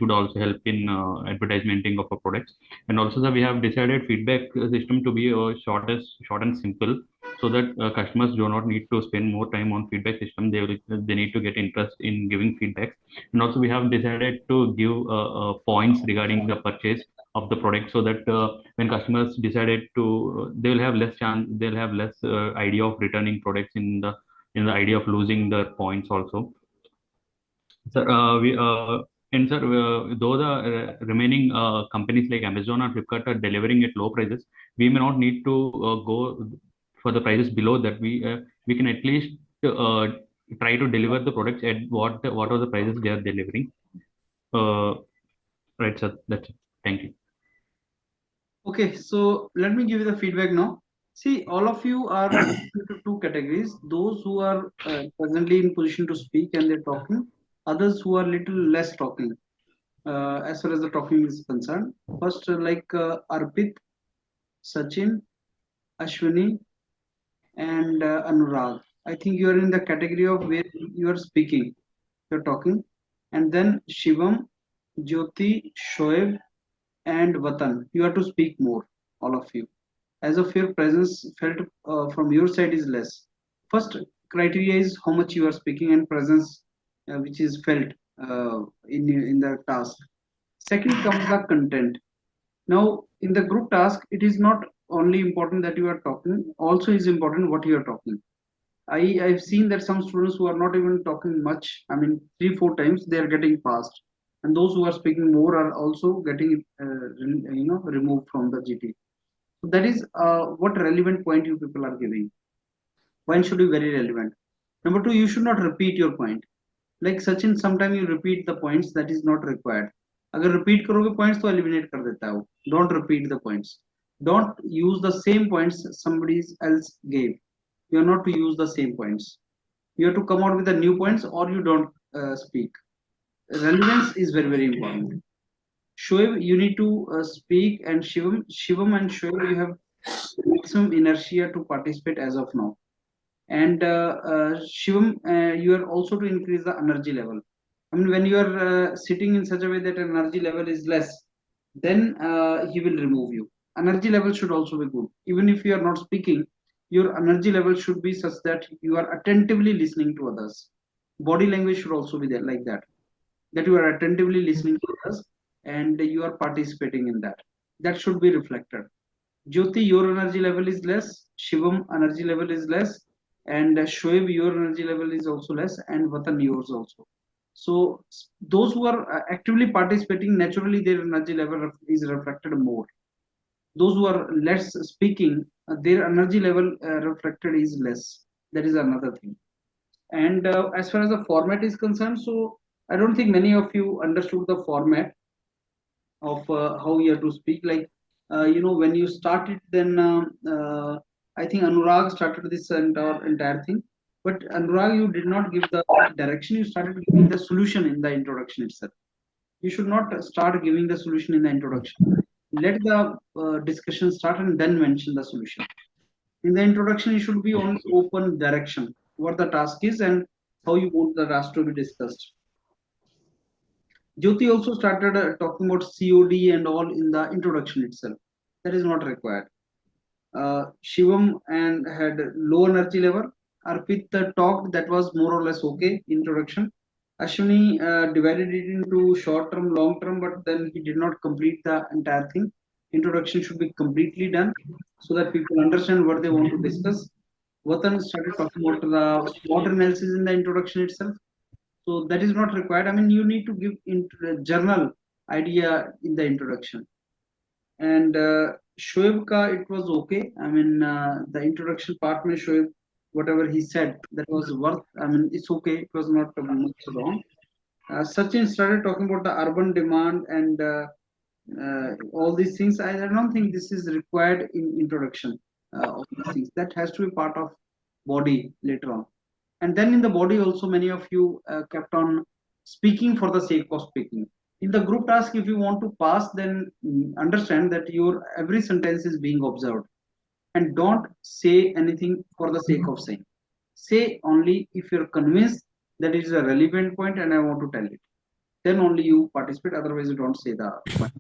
would also help in advertisementing of our products. And also, we have decided feedback system to be short and simple, so that customers do not need to spend more time on feedback system. They need to get interest in giving feedback. And also we have decided to give points regarding the purchase of the product, so that when customers decided to, they'll have less idea of returning products in the idea of losing the points also. Sir, though the remaining companies like Amazon or Flipkart are delivering at low prices, we may not need to go for the prices below that. We can at least try to deliver the products at what are the prices they are delivering. Right, sir. That's it. Thank you. Okay, so let me give you the feedback now. See, all of you are into two categories: those who are presently in position to speak and they're talking, others who are little less talking. As far as the talking is concerned, first Arpit, Sachin, Ashwini, and Anurag. I think you are in the category of where you are speaking, you're talking, and then Shivam, Jyoti, Shoaib, and Vatan. You have to speak more, all of you. As of your presence felt from your side is less. First criteria is how much you are speaking and presence which is felt in the task. Second comes the content. Now in the group task, it is not only important that you are talking, also is important what you are talking. I've seen that some students who are not even talking much, I mean 3-4 times, they are getting passed, and those who are speaking more are also getting removed from the GT. So that is what relevant point you people are giving. Point should be very relevant. Number two, you should not repeat your point. Like Sachin, sometimes you repeat the points that is not required. अगर repeat करोगे points तो eliminate कर देता है वो. Don't repeat the points. Don't use the same points somebody else gave. You are not to use the same points. You have to come out with the new points, or you don't speak. Relevance is very, very important. Shoaib, you need to speak, and Shivam and Shoaib, you have maximum inertia to participate as of now. And Shivam, you are also to increase the energy level. I mean, when you are sitting in such a way that energy level is less, then he will remove you. Energy level should also be good. Even if you are not speaking, your energy level should be such that you are attentively listening to others. Body language should also be there like that you are attentively listening to others and you are participating in that. That should be reflected. Jyoti, your energy level is less, Shivam energy level is less, and Shoaib, your energy level is also less, and Vatan, yours also. So those who are actively participating, naturally their energy level is reflected more. Those who are less speaking, their energy level reflected is less. That is another thing. And as far as the format is concerned, so I don't think many of you understood the format of how you have to speak. Like, when you started, then I think Anurag started this entire thing. But Anurag, you did not give the direction. You started giving the solution in the introduction itself. You should not start giving the solution in the introduction. Let the discussion start and then mention the solution. In the introduction, you should be on open direction, what the task is and how you want the task to be discussed. Jyoti also started talking about COD and all in the introduction itself. That is not required. Shivam and had low energy level. Arpit talked, that was more or less okay, introduction. Ashwini divided it into short term, long term, but then he did not complete the entire thing. Introduction should be completely done so that people understand what they want to discuss. Vatan started talking about the SWOT analysis in the introduction itself. So that is not required. I mean, you need to give general idea in the introduction. And Shoaib ka, it was okay. I mean, the introduction part mein Shoaib, whatever he said, that was worth. I mean, it's okay. It was not much wrong. Sachin started talking about the urban demand and all these things. I don't think this is required in introduction of these things. That has to be part of body later on. And then in the body also, many of you kept on speaking for the sake of speaking. In the group task, if you want to pass, then understand that your every sentence is being observed, and don't say anything for the sake of saying. Say only if you're convinced that it is a relevant point and I want to tell it. Then only you participate. Otherwise, you don't say the point.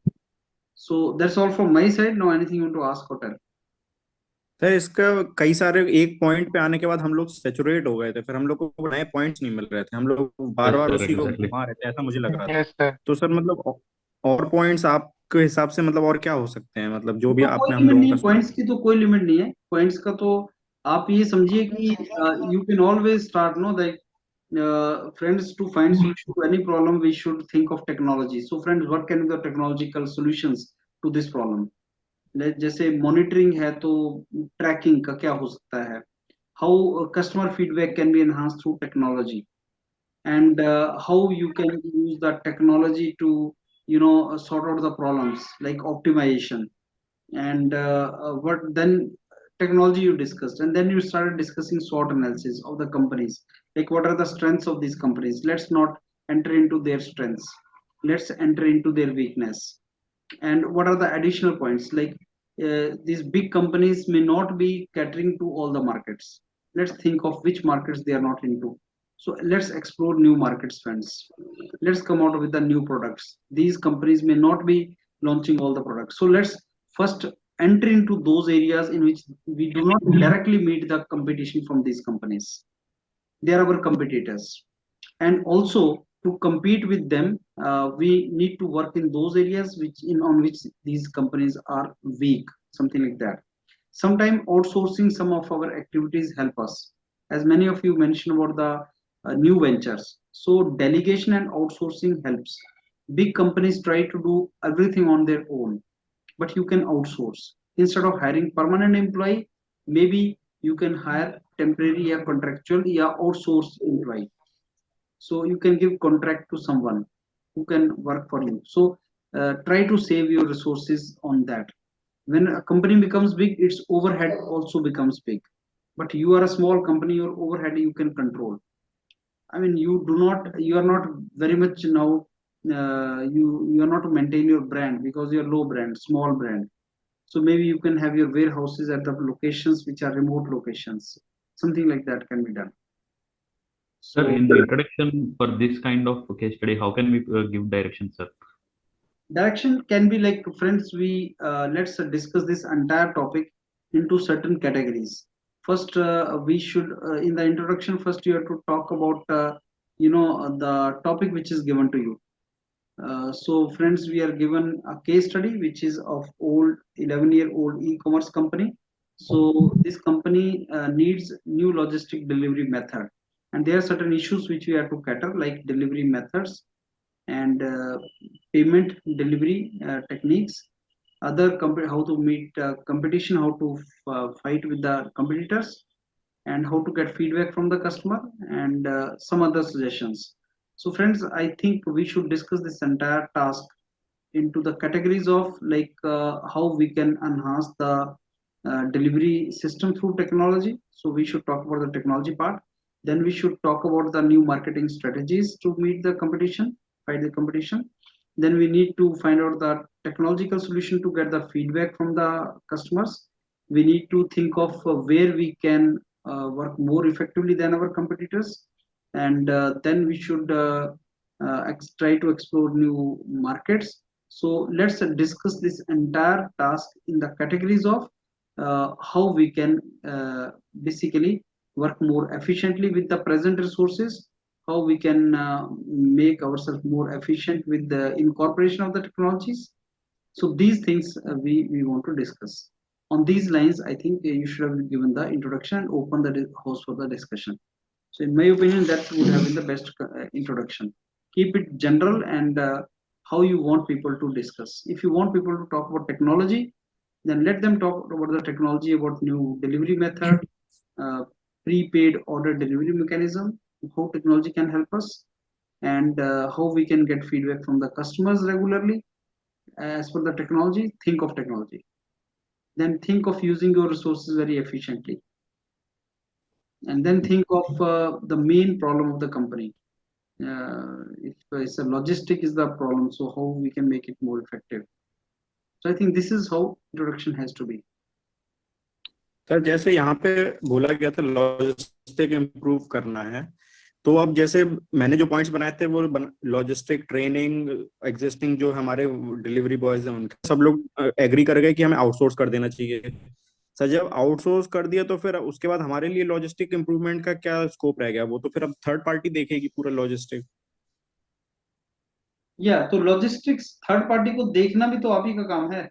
So that's all from my side. Now, anything you want to ask or tell? Sir इसका कई सारे एक point पे आने के बाद हम लोग सैचुरेट हो गए थे, फिर हम लोग को नए पॉइंट्स नहीं मिल रहे थे, हम लोग बार बार उसी को घुमा रहे थे, ऐसा मुझे लग रहा था। Yes, sir. तो सर मतलब और पॉइंट्स आपके हिसाब से मतलब और क्या हो सकते हैं, मतलब जो भी तो आपने कोई हम लिमिट लोगों नहीं का है, पॉइंट्स की तो कोई लिमिट नहीं है। पॉइंट्स का तो आप ये समझिए कि you can always start know that friends, to find solution to any problem we should think of technology. So friends, what can be the technological solutions to this problem? जैसे monitoring है तो trekking का क्या हो सकता है, how customer feedback can be enhanced through technology, and how you can use the technology to sort out the problems like optimization, and what then technology you discussed, and then you started discussing SWOT analysis of the companies, like what are the strengths of these companies. Let's not enter into their strengths, let's enter into their weakness, and what are the additional points, like these big companies may not be catering to all the markets. Let's think of which markets they are not into. So let's explore new markets, friends. Let's come out with the new products. These companies may not be launching all the products, so let's first enter into those areas in which we do not directly meet the competition from these companies. They are our competitors, and also to compete with them, we need to work in those areas on which these companies are weak, something like that. Sometimes outsourcing some of our activities help us, as many of you mentioned about the new ventures. So delegation and outsourcing helps. Big companies try to do everything on their own, but you can outsource. Instead of hiring permanent employee, maybe you can hire temporary or contractual or outsourced employee. So you can give contract to someone who can work for you. So try to save your resources on that. When a company becomes big, its overhead also becomes big, but you are a small company, your overhead you can control. I mean, you are not very much now, you are not to maintain your brand because you're low brand, small brand. So maybe you can have your warehouses at the locations which are remote locations. Something like that can be done. Sir, So in the introduction for this kind of case study, how can we give direction, sir? direction can be like, friends, we let's discuss this entire topic into certain categories. First, we should in the introduction, first you have to talk about the topic which is given to you. So friends, we are given a case study which is of old 11-year-old e-commerce company. So this company needs new logistic delivery method, and there are certain issues which we have to cater, like delivery methods and payment delivery techniques, other how to meet competition, how to fight with the competitors, and how to get feedback from the customer, and some other suggestions. So friends, I think we should discuss this entire task into the categories of like how we can enhance the delivery system through technology. So we should talk about the technology part. Then we should talk about the new marketing strategies to meet the competition, fight the competition. Then we need to find out the technological solution to get the feedback from the customers. We need to think of where we can work more effectively than our competitors, and then we should try to explore new markets. So let's discuss this entire task in the categories of how we can basically work more efficiently with the present resources, how we can make ourselves more efficient with the incorporation of the technologies. So these things we want to discuss. On these lines, I think you should have given the introduction and open the house for the discussion. So in my opinion, that would have been the best introduction. Keep it general and how you want people to discuss. If you want people to talk about technology, then let them talk about the technology, about new delivery method, prepaid order delivery mechanism, how technology can help us, and how we can get feedback from the customers regularly. As for the technology, think of technology. Then think of using your resources very efficiently. And then think of the main problem of the company. If it's a logistic is the problem, so how we can make it more effective. So I think this is how introduction has to be. Sir जैसे यहाँ पे बोला गया था logistic improve करना है, तो अब जैसे मैंने जो पॉइंट्स बनाए थे वो लॉजिस्टिक ट्रेनिंग एग्जिस्टिंग जो हमारे डिलीवरी बॉयज हैं उनके सब लोग एग्री कर गए कि हमें आउटसोर्स कर देना चाहिए। सर जब आउटसोर्स कर दिया तो फिर उसके बाद हमारे लिए लॉजिस्टिक इम्प्रूवमेंट का क्या स्कोप रह गया? वो तो फिर अब थर्ड पार्टी देखेगी पूरा लॉजिस्टिक। या तो लॉजिस्टिक्स थर्ड पार्टी को देखना भी तो आप ही का काम है।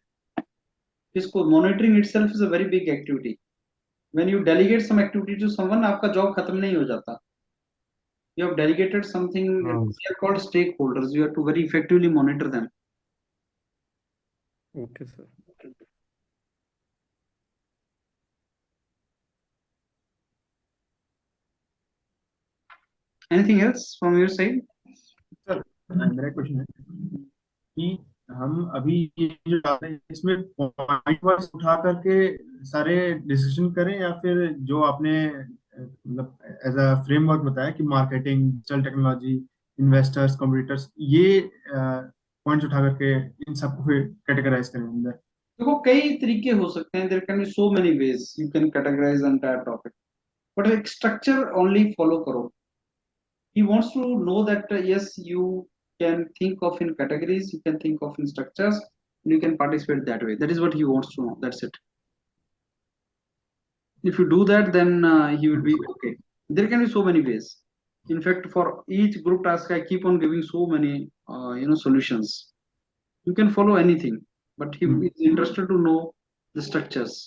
इसको monitoring itself is a very big activity. When you delegate some activity to someone, आपका जॉब खत्म नहीं हो जाता। You have delegated something, they are called stakeholders. You have to very effectively monitor them. Okay, sir. Anything else from your side? Sir मेरा question है कि हम अभी ये जो डाल रहे हैं इसमें पॉइंट वाइज उठा करके सारे डिसीजन करें, या फिर जो आपने मतलब एज अ फ्रेमवर्क बताया कि marketing, digital technology, investors, competitors, ये पॉइंट्स उठा करके इन सबको कैटेगराइज करें अंदर? देखो कई तरीके हो सकते हैं, there can be so many ways you can categorise entire topic, but एक स्ट्रक्चर ओनली फॉलो करो। He wants to know that yes, you can think of in categories, you can think of in structures, and you can participate that way. That is what he wants to know. That's it. If you do that, then he will be okay. There can be so many ways. In fact, for each group task, I keep on giving so many solutions. You can follow anything, but he is interested to know the structures.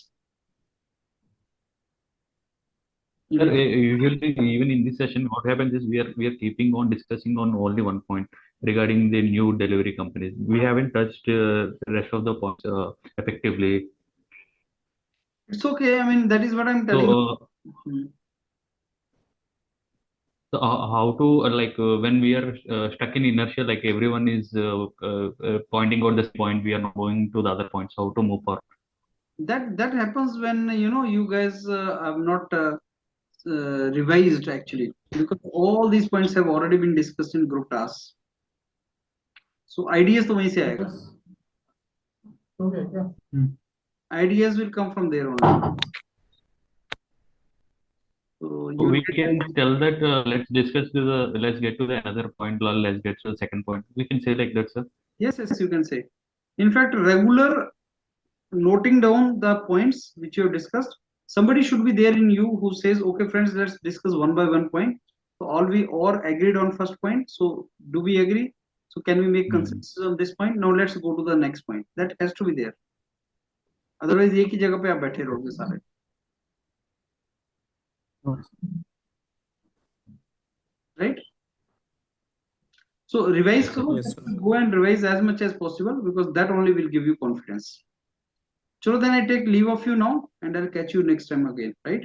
Sir, usually even in this session, what happens is we are keeping on discussing on only one point regarding the new delivery companies. We haven't touched the rest of the points effectively. It's okay. I mean, that is what I'm telling you. So how to when we are stuck in inertia, like everyone is pointing out this point, we are not going to the other points. How to move forward? That happens when you guys have not revised actually, because all these points have already been discussed in group tasks. So ideas to wahi se aayega. Okay, yeah. Ideas will come from there only. So we can tell that let's get to the another point, or let's get to the second point. We can say like that, sir. Yes, you can say. In fact, regular noting down the points which you have discussed. Somebody should be there in you who says, okay friends, let's discuss one by one point. So all we all agreed on first point. So do we agree? So can we make consensus on this point? Now let's go to the next point. That has to be there. Otherwise एक ही जगह पे आप बैठे रहोगे सारे. Right? So revise करो. Yes, sir. Go and revise as much as possible, because that only will give you confidence. So then I take leave of you now, and I'll catch you next time again, right?